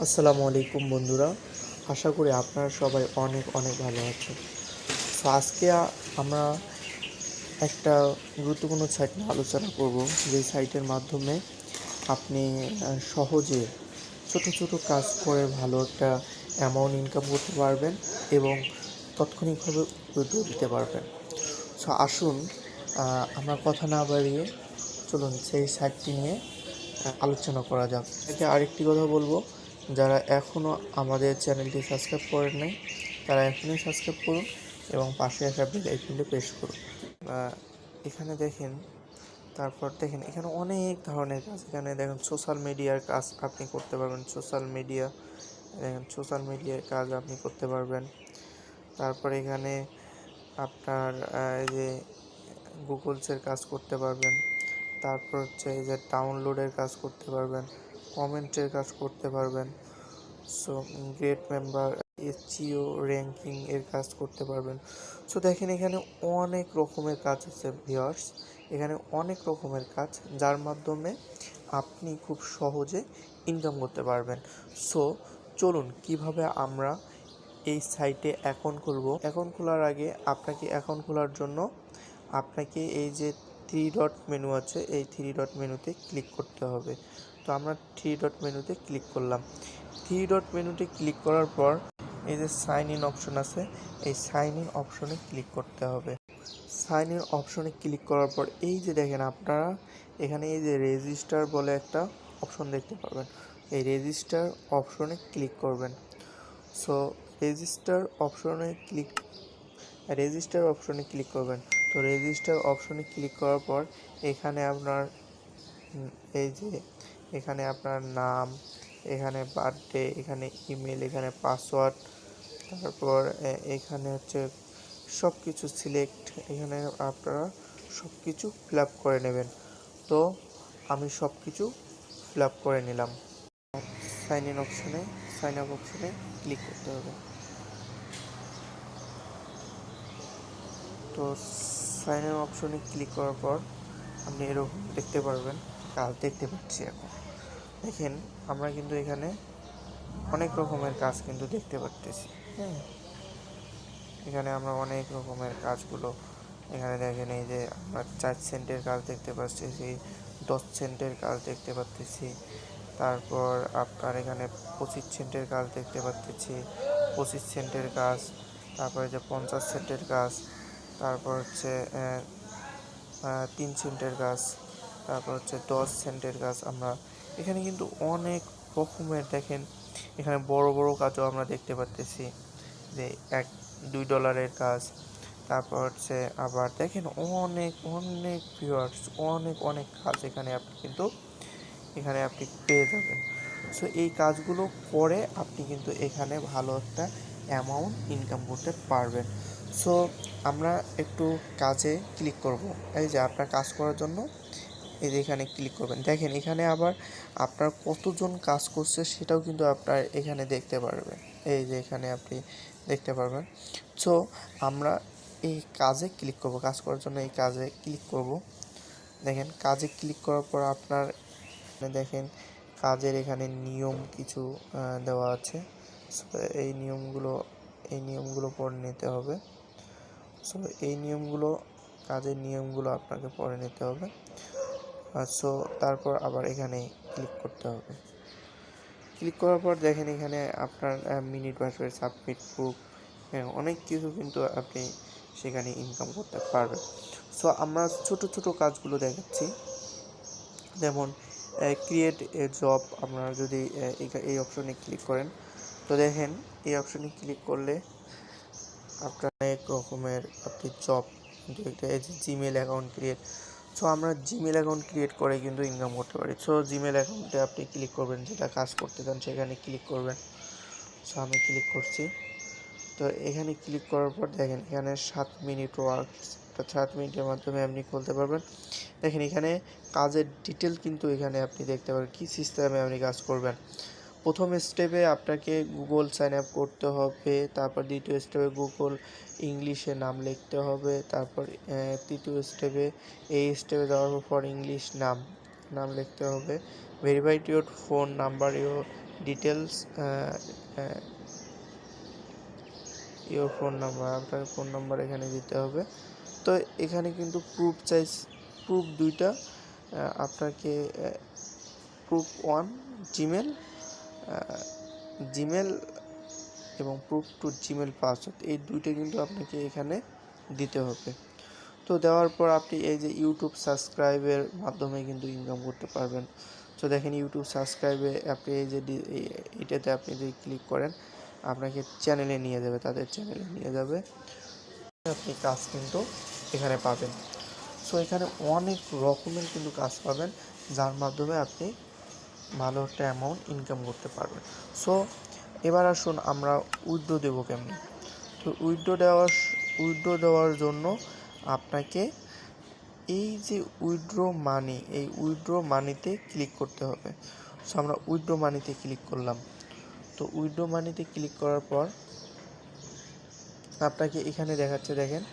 আসসালামু আলাইকুম বন্ধুরা, আশা করি আপনারা সবাই অনেক অনেক ভালো আছেন। সো আজকে আমরা একটা গুরুত্বপূর্ণ সাইট নিয়ে আলোচনা করব, যে সাইটের মাধ্যমে আপনি সহজে ছোট ছোট কাজ করে ভালো একটা অ্যামাউন্ট ইনকাম করতে পারবেন এবং তাৎক্ষণিকভাবে উইথড্র দিতে পারবেন। সো আসুন আমরা কথা না বাড়িয়ে চলুন সেই সাইটটি নিয়ে আলোচনা করা যাক। একে আরেকটি কথা বলবো, যারা এখনও আমাদের চ্যানেলটি সাবস্ক্রাইব করেন নাই তারা এখনই সাবস্ক্রাইব করুন এবং পাশে আসা বেল আইকনটি প্রেস করুন। এখানে দেখেন, তারপর দেখেন এখানে অনেক ধরনের কাজ। এখানে দেখেন সোশ্যাল মিডিয়ার কাজ আপনি করতে পারবেন, সোশ্যাল মিডিয়ার কাজ আপনি করতে পারবেন। তারপর এখানে আপনার এই যে গুগলসের কাজ করতে পারবেন। তারপর হচ্ছে এই যে ডাউনলোডের কাজ করতে পারবেন, কমেন্টের কাজ করতে পারবেন। So great member SEO ranking এর কাজ করতে পারবেন। সো দেখেন এখানে অনেক রকমের কাজ আছে ভিউয়ার্স, এখানে অনেক রকমের কাজ যার মাধ্যমে আপনি খুব সহজে ইনকাম করতে পারবেন। সো চলুন কিভাবে আমরা এই সাইটে অ্যাকাউন্ট খুলব। অ্যাকাউন্ট খোলার আগে অ্যাকাউন্ট খোলার জন্য আপনাকে এই যে 3 ডট মেনু আছে, এই 3 ডট মেনুতে ক্লিক করতে হবে। তো আমরা 3 ডট মেনুতে ক্লিক করলাম। 3 ডট মেনুতে ক্লিক করার পর এই যে সাইন ইন অপশন আছে, এই সাইন ইন অপশনে ক্লিক করতে হবে। সাইন ইন অপশনে ক্লিক করার পর এই যে দেখেন আপনারা এখানে এই যে রেজিস্টার বলে একটা অপশন দেখতে পাবেন, এই রেজিস্টার অপশনে ক্লিক করবেন। সো রেজিস্টার অপশনে ক্লিক করবেন। তো রেজিস্টার অপশনে ক্লিক করার পর এখানে আপনার এই যে এখানে আপনার নাম, এখানে বার্থডে, এখানে ইমেল, এখানে পাসওয়ার্ড, তারপর এখানে হচ্ছে সব কিছু সিলেক্ট, এখানে আপনারা সব কিছু ফিল আপ করে নেবেন। তো আমি সব কিছু ফিল আপ করে নিলাম। সাইন আপ অপশনে ক্লিক করতে হবে। তো সাইন আপ অপশনে ক্লিক করার পর আপনি এরকম দেখতে পারবেন, কাজ দেখতে পাচ্ছি। এখন দেখেন আমরা কিন্তু এখানে অনেক রকমের কাজ কিন্তু দেখতে পাচ্ছি। হ্যাঁ, এখানে আমরা অনেক রকমের কাজগুলো এখানে দেখেন, এই যে আমরা 4 সেন্টের কাজ দেখতে পাচ্ছি, 10 সেন্টের কাজ দেখতে পাচ্ছি। তারপর আপনার এখানে 25 সেন্টের কাজ দেখতে পাচ্ছি, 25 সেন্টের কাজ। তারপরে যে 50 সেন্টের কাজ, তারপর হচ্ছে 3 সেন্টের কাজ, তারপর হচ্ছে 10 সেন্টের কাজ। আমরা এখানে কিন্তু অনেক রকমের দেখেন, এখানে বড় বড় কাজও আমরা দেখতে পাচ্ছি, যে $2 কাজ। তারপর হচ্ছে আবার দেখেন অনেক অনেক ভিউয়ার্স, অনেক কাজ এখানে আপনি পেয়ে যাবেন। সো এই কাজগুলো করে আপনি কিন্তু এখানে ভালো একটা অ্যামাউন্ট ইনকাম করতে পারবেন। সো আমরা একটু কাজে ক্লিক করব। এই যে আপনার কাজ করার জন্য এই যে এখানে ক্লিক করবেন। দেখেন এখানে আবার আপনার কতজন কাজ করছে সেটাও কিন্তু আপনার এখানে দেখতে পারবেন। এই যে এখানে আপনি দেখতে পারবেন। সো আমরা এই কাজে ক্লিক করব, কাজ করার জন্য এই কাজে ক্লিক করব। দেখেন কাজে ক্লিক করার পর আপনার দেখেন কাজের এখানে নিয়ম কিছু দেওয়া আছে। এই নিয়মগুলো পড়ে নিতে হবে। সো এই কাজের নিয়মগুলো আপনাকে পড়ে নিতে হবে। সো তারপর আবার এখানে ক্লিক করতে হবে। ক্লিক করার পর দেখেন এখানে আপনার মিনিট বাই সাবমিট প্রুফ, অনেক কিছু কিন্তু আপনি সেখানে ইনকাম করতে পারবেন। সো আমরা ছোট ছোট কাজগুলো দেখাচ্ছি, যেমন ক্রিয়েট এ জব। আপনারা যদি এই অপশনে ক্লিক করেন, তো দেখেন এই অপশনে ক্লিক করলে আপনার অনেক রকমের আপনি জব কিন্তু এটা এই যে জিমেল অ্যাকাউন্ট ক্রিয়েট। সো আমরা জিমেল অ্যাকাউন্ট ক্রিয়েট করে কিন্তু ইনকাম করতে পারি। সো জিমেল অ্যাকাউন্টে আপনি ক্লিক করবেন, যেটা কাজ করতে চান সেখানে ক্লিক করবেন। সো আমি ক্লিক করছি। তো এখানে ক্লিক করার পর দেখেন এখানে 7 মিনিট ওয়ার্ক, 7 মিনিটের মাধ্যমে আপনি খুলতে পারবেন। দেখেন এখানে কাজের ডিটেল কিন্তু এখানে আপনি দেখতে পারেন কী সিস্টেমে আপনি কাজ করবেন। প্রথম স্টেপে আপনাকে গুগল সাইন আপ করতে হবে, তারপর দ্বিতীয় স্টেপে গুগল ইংলিশে নাম লিখতে হবে, তারপর তৃতীয় স্টেপে এই স্টেপে যাওয়ার পর ইংলিশ নাম লিখতে হবে। Verified your phone number, your details your phone number, আপনার ফোন নাম্বার এখানে দিতে হবে। তো এখানে কিন্তু প্রুফ দুইটা আপনাকে প্রুফ 1 জিমেল এবং প্রুফ 2 জিমেল পাসওয়ার্ড, এই দুইটা কিন্তু আপনাকে এখানে দিতে হবে। তো দেওয়ার পর আপনি এই যে ইউটিউব সাবস্ক্রাইবের মাধ্যমে কিন্তু ইনকাম করতে পারবেন। তো দেখেন ইউটিউব সাবস্ক্রাইবে আপনি এই যে এটাতে আপনি যদি ক্লিক করেন আপনাকে চ্যানেলে নিয়ে যাবে, তাদের চ্যানেলে নিয়ে যাবে, আপনি কাজ কিন্তু এখানে পাবেন। সো এখানে অনেক রকমের কিন্তু কাজ পাবেন, যার মাধ্যমে আপনি ভালো একটা অ্যামাউন্ট ইনকাম করতে পারবেন। সো এবার আসুন আমরা উইথড্র দেবো কেমনি। তো উইথড্র দেওয়ার জন্য আপনাকে এই যে উইথড্র মানি, এই উইথড্র মানিতে ক্লিক করতে হবে। সো আমরা উইথড্র মানিতে ক্লিক করলাম। তো উইথড্র মানিতে ক্লিক করার পর আপনাকে এখানে দেখাচ্ছে, দেখেন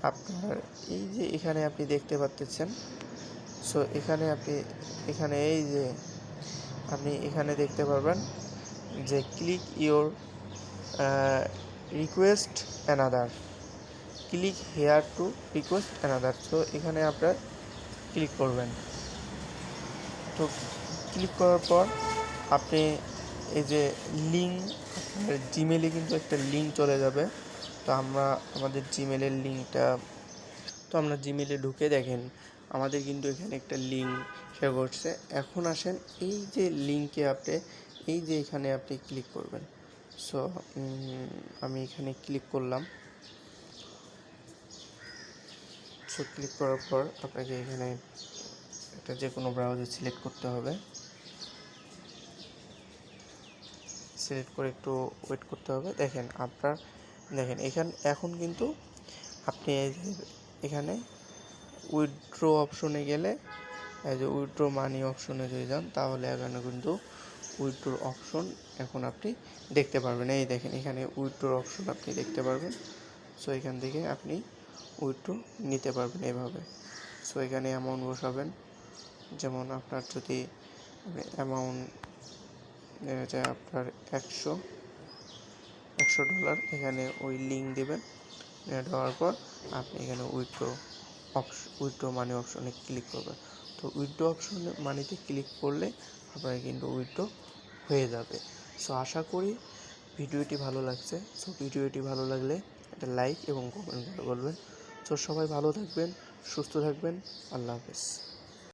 আপনার এই যে এখানে আপনি দেখতে পাচ্ছেন। সো এখানে এই যে আপনি এখানে দেখতে পারবেন যে click your request another, click here to request another. তো এখানে আপনার ক্লিক করবেন। তো ক্লিক করার পর আপনি এই যে লিঙ্ক, আপনার জিমেলে কিন্তু একটা লিঙ্ক চলে যাবে। তো আমরা আমাদের জিমেলের লিঙ্কটা, তো আমরা জিমেলে ঢুকে দেখেন আমাদের কিন্তু এখানে একটা লিঙ্ক শো করছে। এখন আসেন এই যে লিঙ্কে আপনি এই যে এখানে আপনি ক্লিক করবেন। সো আমি এখানে ক্লিক করলাম। সো ক্লিক করার পর আপনাকে এখানে একটা যে কোনো ব্রাউজার সিলেক্ট করতে হবে। সিলেক্ট করে একটু ওয়েট করতে হবে। দেখেন এখন কিন্তু আপনি এখানে উইথড্র অপশনে গেলে, এই যে উইথড্র মানি অপশনে যদি যান তাহলে এখানে কিন্তু উইথড্র অপশন এখন আপনি দেখতে পারবেন। এই দেখেন এখানে উইথড্র অপশন আপনি দেখতে পারবেন। সো এখান থেকে আপনি উইথড্র নিতে পারবেন এভাবে। সো এখানে অ্যামাউন্ট বসাবেন, যেমন আপনার যদি অ্যামাউন্ট আপনার $100, এখানে ওই লিঙ্ক দেবেন। দেওয়ার পর আপনি এখানে উইথড্র মানি অপশনে ক্লিক করবেন। তো উইথড্র অপশনে মানিতে ক্লিক করলে আপনার কিন্তু উইথড্র হয়ে যাবে। সো আশা করি ভিডিওটি ভালো লাগছে। সো ভিডিওটি ভালো লাগলে একটা লাইক এবং কমেন্ট করে বলবেন। সো সবাই ভালো থাকবেন, সুস্থ থাকবেন। আল্লাহ হাফেজ।